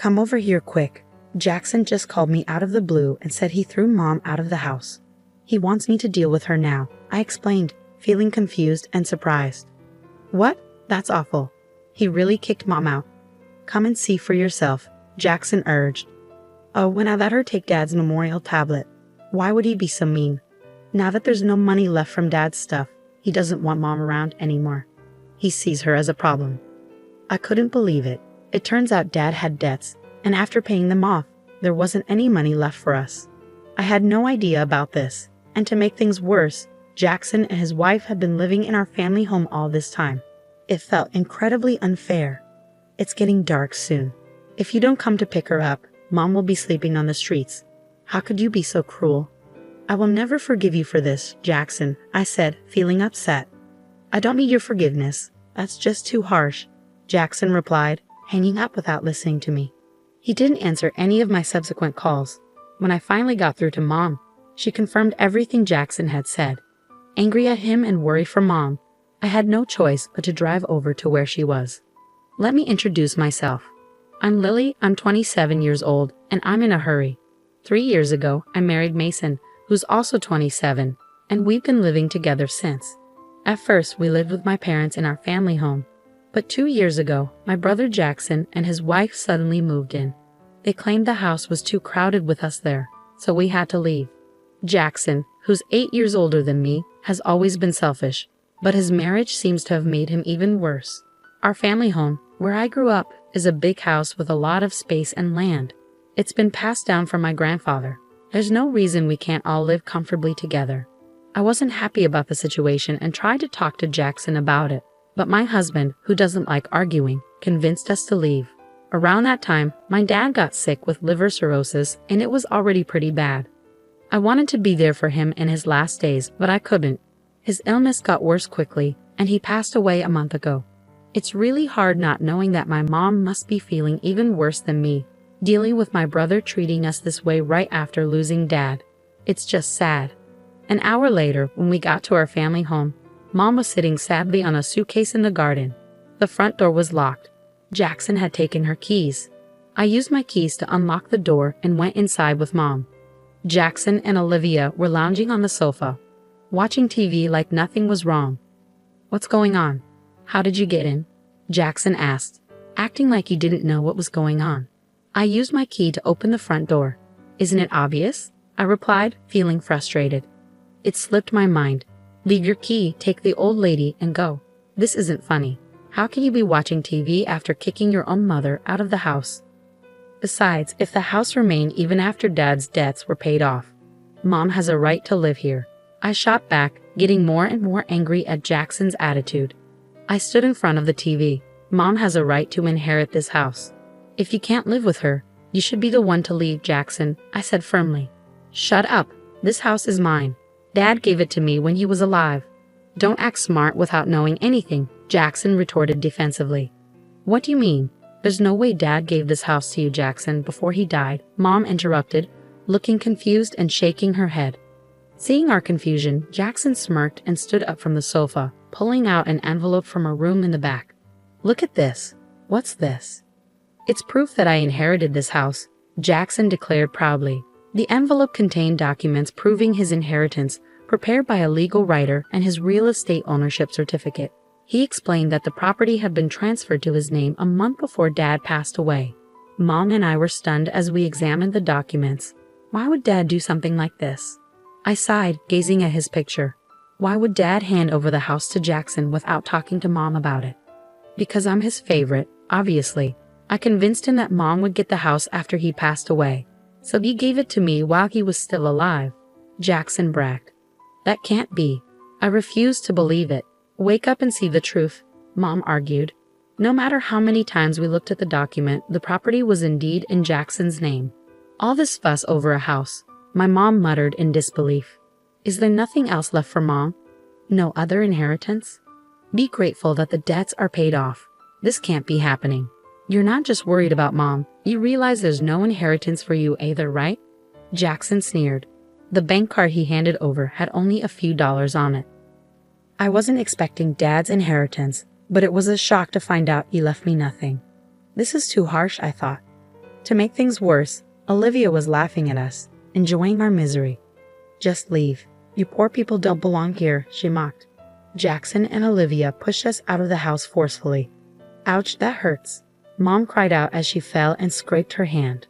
Come over here quick. Jackson just called me out of the blue and said he threw Mom out of the house. He wants me to deal with her now, I explained, feeling confused and surprised. What? That's awful. He really kicked Mom out. Come and see for yourself, Jackson urged. Oh, when I let her take Dad's memorial tablet. Why would he be so mean? Now that there's no money left from Dad's stuff, he doesn't want Mom around anymore. He sees her as a problem. I couldn't believe it. It turns out Dad had debts, and after paying them off, there wasn't any money left for us. I had no idea about this, and to make things worse, Jackson and his wife had been living in our family home all this time. It felt incredibly unfair. It's getting dark soon. If you don't come to pick her up, Mom will be sleeping on the streets. How could you be so cruel? I will never forgive you for this, Jackson, I said, feeling upset. I don't need your forgiveness. That's just too harsh, Jackson replied, hanging up without listening to me. He didn't answer any of my subsequent calls. When I finally got through to Mom, she confirmed everything Jackson had said. Angry at him and worried for Mom, I had no choice but to drive over to where she was. Let me introduce myself. I'm Lily, I'm 27 years old, and I'm in a hurry. 3 years ago, I married Mason, who's also 27, and we've been living together since. At first, we lived with my parents in our family home, but 2 years ago, my brother Jackson and his wife suddenly moved in. They claimed the house was too crowded with us there, so we had to leave. Jackson, who's 8 years older than me, has always been selfish, but his marriage seems to have made him even worse. Our family home, where I grew up, is a big house with a lot of space and land. It's been passed down from my grandfather. There's no reason we can't all live comfortably together. I wasn't happy about the situation and tried to talk to Jackson about it, but my husband, who doesn't like arguing, convinced us to leave. Around that time, my dad got sick with liver cirrhosis, and it was already pretty bad. I wanted to be there for him in his last days, but I couldn't. His illness got worse quickly, and he passed away a month ago. It's really hard not knowing that my mom must be feeling even worse than me, dealing with my brother treating us this way right after losing Dad. It's just sad. An hour later, when we got to our family home, Mom was sitting sadly on a suitcase in the garden. The front door was locked. Jackson had taken her keys. I used my keys to unlock the door and went inside with Mom. Jackson and Olivia were lounging on the sofa, watching TV like nothing was wrong. What's going on? How did you get in? Jackson asked, acting like he didn't know what was going on. I used my key to open the front door. Isn't it obvious? I replied, feeling frustrated. It slipped my mind. Leave your key, take the old lady, and go. This isn't funny. How can you be watching TV after kicking your own mother out of the house? Besides, if the house remained even after Dad's debts were paid off, Mom has a right to live here. I shot back, getting more and more angry at Jackson's attitude. I stood in front of the TV. Mom has a right to inherit this house. If you can't live with her, you should be the one to leave, Jackson, I said firmly. Shut up. This house is mine. Dad gave it to me when he was alive. Don't act smart without knowing anything, Jackson retorted defensively. What do you mean? There's no way Dad gave this house to you, Jackson, before he died, Mom interrupted, looking confused and shaking her head. Seeing our confusion, Jackson smirked and stood up from the sofa, pulling out an envelope from a room in the back. Look at this. What's this? It's proof that I inherited this house, Jackson declared proudly. The envelope contained documents proving his inheritance, prepared by a legal writer, and his real estate ownership certificate. He explained that the property had been transferred to his name a month before Dad passed away. Mom and I were stunned as we examined the documents. Why would Dad do something like this? I sighed, gazing at his picture. Why would Dad hand over the house to Jackson without talking to Mom about it? Because I'm his favorite, obviously. I convinced him that Mom would get the house after he passed away, so he gave it to me while he was still alive, Jackson bragged. That can't be. I refused to believe it. Wake up and see the truth, Mom argued. No matter how many times we looked at the document, the property was indeed in Jackson's name. All this fuss over a house, my mom muttered in disbelief. Is there nothing else left for Mom? No other inheritance? Be grateful that the debts are paid off. This can't be happening. You're not just worried about Mom. You realize there's no inheritance for you either, right? Jackson sneered. The bank card he handed over had only a few dollars on it. I wasn't expecting Dad's inheritance, but it was a shock to find out he left me nothing. This is too harsh, I thought. To make things worse, Olivia was laughing at us, enjoying our misery. "Just leave. You poor people don't belong here," she mocked. Jackson and Olivia pushed us out of the house forcefully. "Ouch, that hurts." Mom cried out as she fell and scraped her hand.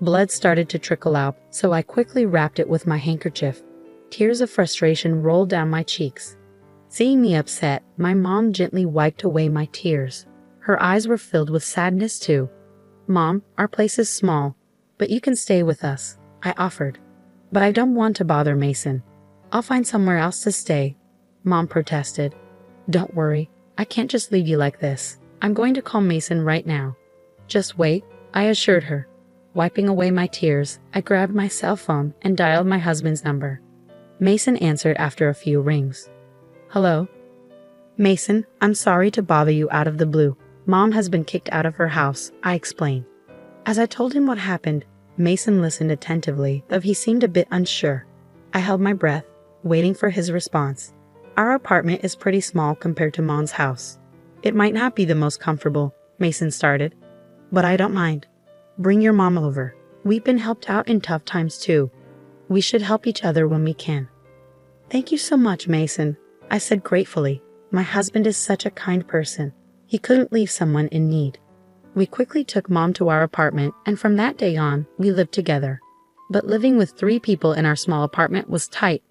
Blood started to trickle out, so I quickly wrapped it with my handkerchief. Tears of frustration rolled down my cheeks. Seeing me upset, my mom gently wiped away my tears. Her eyes were filled with sadness too. "Mom, our place is small, but you can stay with us," I offered. "But I don't want to bother Mason. I'll find somewhere else to stay," Mom protested. "Don't worry, I can't just leave you like this. I'm going to call Mason right now." "Just wait," I assured her. Wiping away my tears, I grabbed my cell phone and dialed my husband's number. Mason answered after a few rings. "Hello?" "Mason, I'm sorry to bother you out of the blue. Mom has been kicked out of her house," I explained. As I told him what happened, Mason listened attentively, though he seemed a bit unsure. I held my breath, waiting for his response. "Our apartment is pretty small compared to Mom's house. It might not be the most comfortable," Mason started, "but I don't mind. Bring your mom over. We've been helped out in tough times too. We should help each other when we can." "Thank you so much, Mason," I said gratefully. "My husband is such a kind person. He couldn't leave someone in need." We quickly took Mom to our apartment, and from that day on, we lived together. But living with 3 people in our small apartment was tight.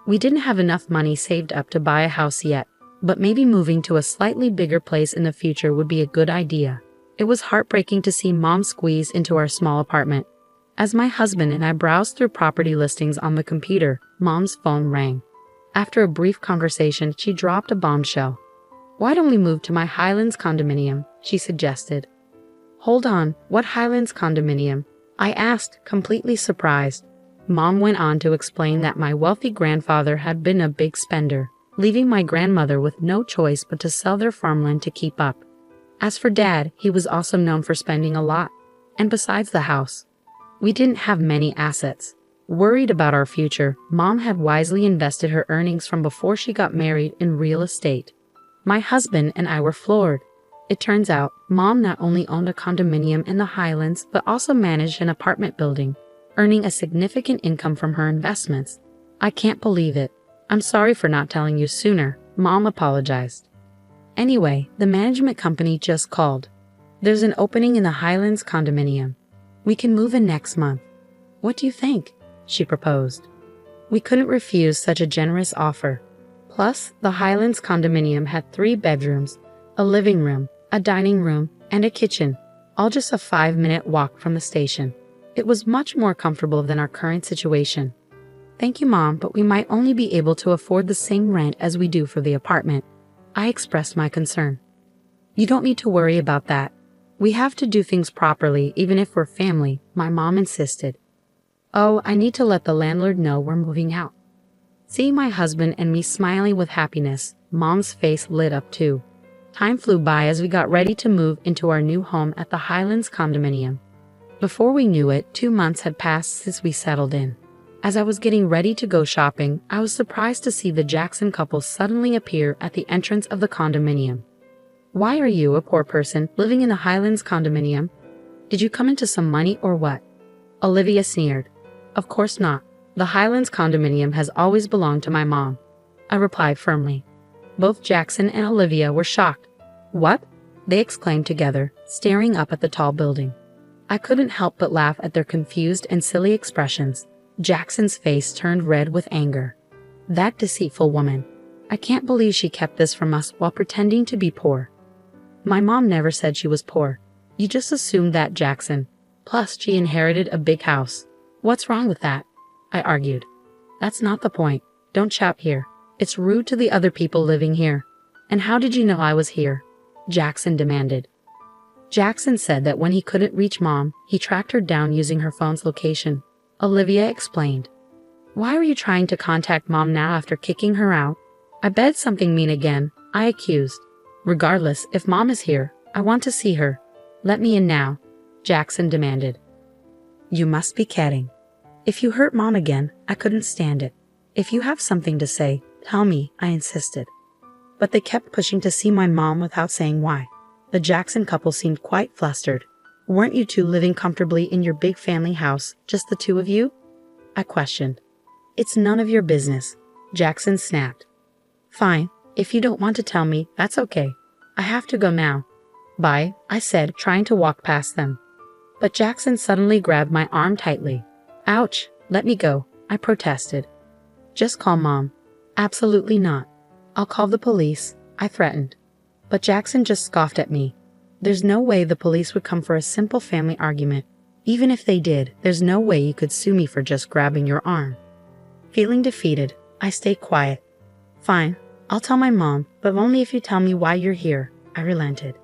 We didn't have enough money saved up to buy a house yet, but maybe moving to a slightly bigger place in the future would be a good idea. It was heartbreaking to see Mom squeeze into our small apartment. As my husband and I browsed through property listings on the computer, Mom's phone rang. After a brief conversation, she dropped a bombshell. "Why don't we move to my Highlands condominium?" she suggested. "Hold on, what Highlands condominium?" I asked, completely surprised. Mom went on to explain that my wealthy grandfather had been a big spender, leaving my grandmother with no choice but to sell their farmland to keep up. As for Dad, he was also known for spending a lot. And besides the house, we didn't have many assets. Worried about our future, Mom had wisely invested her earnings from before she got married in real estate. My husband and I were floored. It turns out, Mom not only owned a condominium in the Highlands, but also managed an apartment building, earning a significant income from her investments. "I can't believe it. I'm sorry for not telling you sooner," Mom apologized. Anyway, the management company just called. "There's an opening in the Highlands condominium. We can move in next month. What do you think?" she proposed. We couldn't refuse such a generous offer. Plus, the Highlands condominium had 3 bedrooms, a living room, a dining room, and a kitchen, all just a 5-minute walk from the station. It was much more comfortable than our current situation. "Thank you, Mom, but we might only be able to afford the same rent as we do for the apartment." I expressed my concern. "You don't need to worry about that. We have to do things properly even if we're family," my mom insisted. "Oh, I need to let the landlord know we're moving out." Seeing my husband and me smiling with happiness, Mom's face lit up too. Time flew by as we got ready to move into our new home at the Highlands condominium. Before we knew it, 2 months had passed since we settled in. As I was getting ready to go shopping, I was surprised to see the Jackson couple suddenly appear at the entrance of the condominium. "Why are you, a poor person, living in the Highlands condominium? Did you come into some money or what?" Olivia sneered. "Of course not. The Highlands condominium has always belonged to my mom," I replied firmly. Both Jackson and Olivia were shocked. "What?" they exclaimed together, staring up at the tall building. I couldn't help but laugh at their confused and silly expressions. Jackson's face turned red with anger. "That deceitful woman. I can't believe she kept this from us while pretending to be poor." "My mom never said she was poor. You just assumed that, Jackson. Plus, she inherited a big house. What's wrong with that?" I argued. "That's not the point. Don't shout here. It's rude to the other people living here." "And how did you know I was here?" Jackson demanded. Jackson said that when he couldn't reach Mom, he tracked her down using her phone's location. Olivia explained. "Why are you trying to contact Mom now after kicking her out?" "I bet something mean again," I accused. "Regardless, if Mom is here, I want to see her. Let me in now," Jackson demanded. "You must be kidding. If you hurt Mom again, I couldn't stand it. If you have something to say, tell me," I insisted. But they kept pushing to see my mom without saying why. The Jackson couple seemed quite flustered. Weren't you two living comfortably in your big family house, just the two of you? I questioned. It's none of your business, Jackson snapped. Fine, if you don't want to tell me, that's okay. I have to go now. Bye, I said, trying to walk past them. But Jackson suddenly grabbed my arm tightly. Ouch, let me go, I protested. Just call Mom. Absolutely not. I'll call the police, I threatened. But Jackson just scoffed at me. There's no way the police would come for a simple family argument. Even if they did, there's no way you could sue me for just grabbing your arm. Feeling defeated, I stayed quiet. Fine, I'll tell my mom, but only if you tell me why you're here, I relented.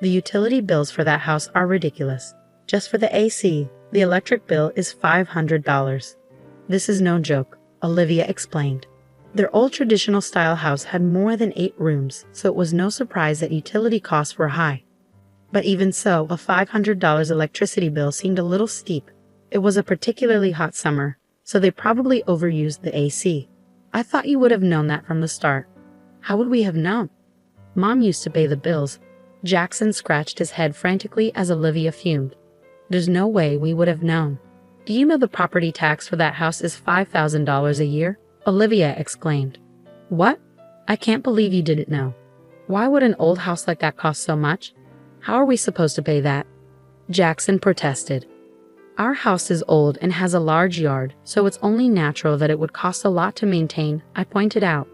The utility bills for that house are ridiculous. Just for the AC, the electric bill is $500. This is no joke, Olivia explained. Their old traditional style house had more than 8 rooms, so it was no surprise that utility costs were high. But even so, a $500 electricity bill seemed a little steep. It was a particularly hot summer, so they probably overused the AC. I thought you would have known that from the start. How would we have known? Mom used to pay the bills. Jackson scratched his head frantically as Olivia fumed. There's no way we would have known. Do you know the property tax for that house is $5,000 a year? Olivia exclaimed. What? I can't believe you didn't know. Why would an old house like that cost so much? How are we supposed to pay that? Jackson protested. Our house is old and has a large yard, so it's only natural that it would cost a lot to maintain, I pointed out.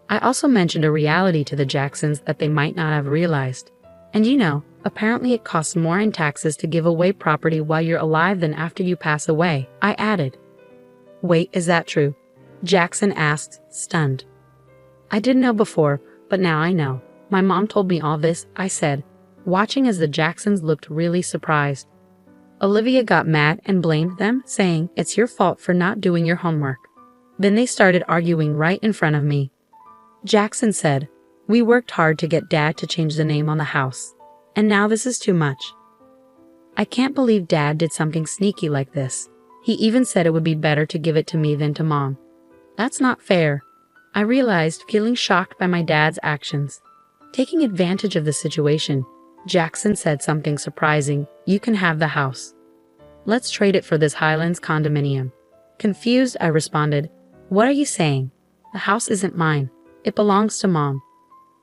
I also mentioned a reality to the Jacksons that they might not have realized. And apparently it costs more in taxes to give away property while you're alive than after you pass away, I added. Wait, is that true? Jackson asked, stunned. I didn't know before, but now I know. My mom told me all this, I said, watching as the Jacksons looked really surprised. Olivia got mad and blamed them, saying, it's your fault for not doing your homework. Then they started arguing right in front of me. Jackson said, we worked hard to get Dad to change the name on the house. And now this is too much. I can't believe Dad did something sneaky like this. He even said it would be better to give it to me than to Mom. That's not fair. I realized, feeling shocked by my dad's actions. Taking advantage of the situation, Jackson said something surprising. You can have the house. Let's trade it for this Highlands condominium. Confused, I responded, what are you saying? The house isn't mine. It belongs to Mom.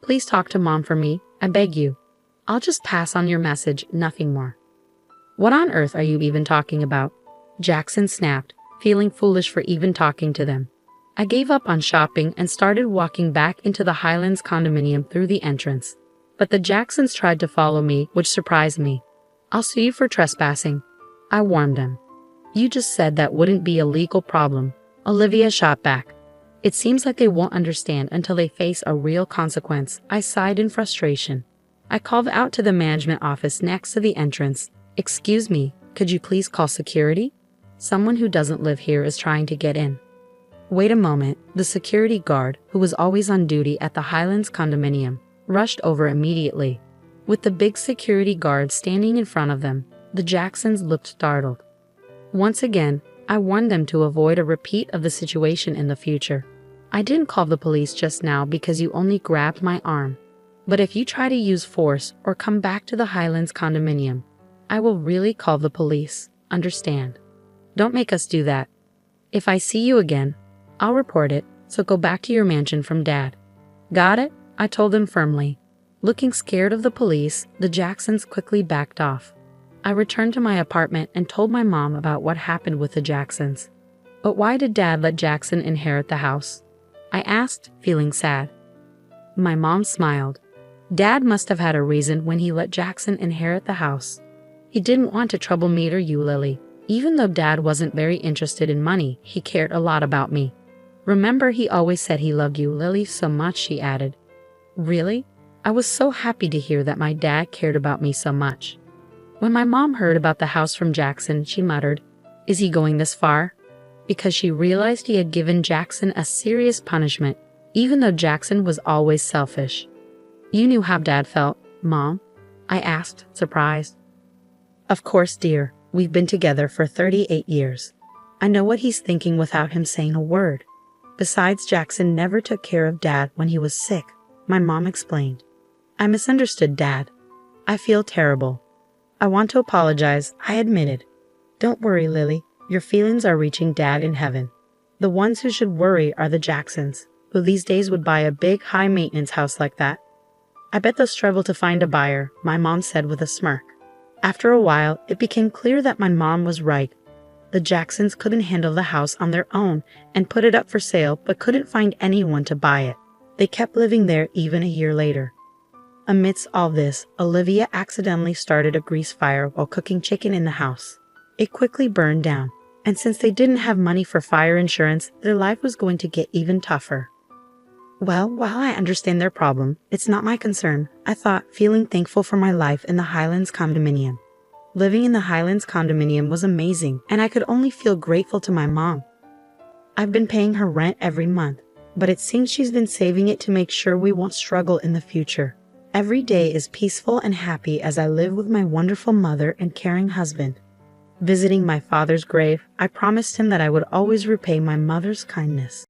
Please talk to Mom for me, I beg you. I'll just pass on your message, nothing more. What on earth are you even talking about? Jackson snapped, feeling foolish for even talking to them. I gave up on shopping and started walking back into the Highlands condominium through the entrance. But the Jacksons tried to follow me, which surprised me. I'll sue you for trespassing, I warned them. You just said that wouldn't be a legal problem, Olivia shot back. It seems like they won't understand until they face a real consequence, I sighed in frustration. I called out to the management office next to the entrance. Excuse me, could you please call security? Someone who doesn't live here is trying to get in. Wait a moment, the security guard, who was always on duty at the Highlands condominium, rushed over immediately. With the big security guard standing in front of them, the Jacksons looked startled. Once again, I warned them to avoid a repeat of the situation in the future. I didn't call the police just now because you only grabbed my arm. But if you try to use force or come back to the Highlands condominium, I will really call the police, understand? Don't make us do that. If I see you again, I'll report it, so go back to your mansion from Dad. Got it? I told them firmly. Looking scared of the police, the Jacksons quickly backed off. I returned to my apartment and told my mom about what happened with the Jacksons. But why did Dad let Jackson inherit the house? I asked, feeling sad. My mom smiled. Dad must have had a reason when he let Jackson inherit the house. He didn't want to trouble-meter you, Lily. Even though Dad wasn't very interested in money, he cared a lot about me. Remember, he always said he loved you, Lily, so much, she added. Really? I was so happy to hear that my dad cared about me so much. When my mom heard about the house from Jackson, she muttered, is he going this far? Because she realized he had given Jackson a serious punishment, even though Jackson was always selfish. You knew how Dad felt, Mom? I asked, surprised. Of course, dear. We've been together for 38 years. I know what he's thinking without him saying a word. Besides, Jackson never took care of Dad when he was sick, my mom explained. I misunderstood Dad. I feel terrible. I want to apologize, I admitted. Don't worry, Lily. Your feelings are reaching Dad in heaven. The ones who should worry are the Jacksons, who these days would buy a big, high-maintenance house like that. I bet they'll struggle to find a buyer, my mom said with a smirk. After a while, it became clear that my mom was right. The Jacksons couldn't handle the house on their own and put it up for sale, but couldn't find anyone to buy it. They kept living there even a year later. Amidst all this, Olivia accidentally started a grease fire while cooking chicken in the house. It quickly burned down, and since they didn't have money for fire insurance, their life was going to get even tougher. Well, while I understand their problem, it's not my concern, I thought, feeling thankful for my life in the Highlands condominium. Living in the Highlands condominium was amazing, and I could only feel grateful to my mom. I've been paying her rent every month, but it seems she's been saving it to make sure we won't struggle in the future. Every day is peaceful and happy as I live with my wonderful mother and caring husband. Visiting my father's grave, I promised him that I would always repay my mother's kindness.